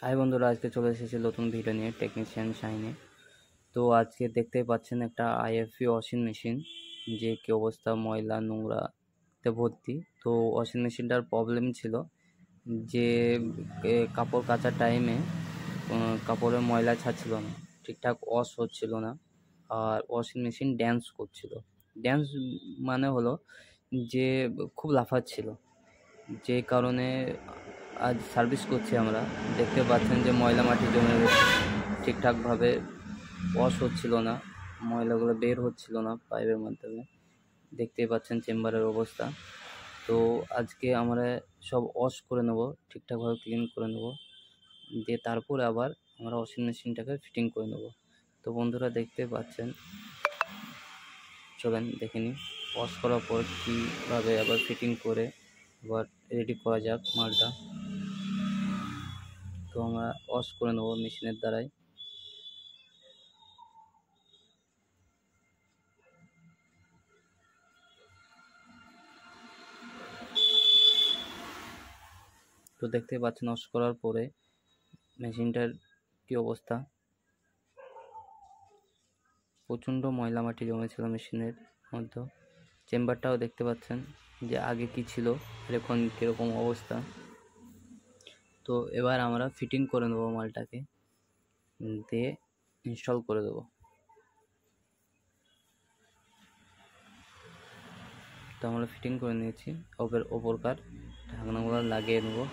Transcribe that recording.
High বন্ধুরা, আজকে চলে এসেছি নতুন ভিডিও নিয়ে টেকনিশিয়ান শাইনে। তো আজকে দেখতেই পাচ্ছেন একটা আইএফবি ওয়াশিং মেশিন, যে কি অবস্থা, ময়লা নোংরাতে ভর্তি। তো ওয়াশিং মেশিনটার প্রবলেম ছিল যে কাপড় কাচার টাইমে কাপড়ের ময়লা ছাড়ছিল না, ঠিকঠাক ওয়াশ হচ্ছিল না, আর ওয়াশিং মেশিন ড্যান্স করছিল। ড্যান্স মানে হলো যে খুব লাফাচ্ছিল, যে কারণে আজ সার্ভিস করছি আমরা। দেখতে পাচ্ছেন যে ময়লা মাটি জমে গেছে, ঠিকঠাকভাবে ওয়াশ হচ্ছিল না, ময়লাগুলো বের হচ্ছিল না পাইপের মাধ্যমে। দেখতেই পাচ্ছেন চেম্বারের অবস্থা। তো আজকে আমরা সব ওয়াশ করে নেব, ঠিকঠাকভাবে ক্লিন করে নেব, দিয়ে তারপরে আবার আমরা ওয়াশিং মেশিনটাকে ফিটিং করে নেব। তো বন্ধুরা দেখতে পাচ্ছেন, চলেন দেখে নিই ওয়াশ করার পর কীভাবে আবার ফিটিং করে আবার রেডি করা যাক মালটা। তো আমরা ওয়াশ করে নেব মেশিনের দ্বারাই। তো দেখতে পাচ্ছেন ওয়াশ করার পরে মেশিনটার কি অবস্থা। প্রচণ্ড ময়লা মাটি জমেছিল মেশিনের মধ্যে। চেম্বারটাও দেখতে পাচ্ছেন যে আগে কি ছিল আর এখন কীরকম অবস্থা। তো এবার আমরা ফিটিং করে নেবো মালটাকে, দিয়ে ইনস্টল করে দেবো। তো আমরা ফিটিং করে নিয়েছি, ওপরকার ঢাকনাগুলো লাগিয়ে নেবো।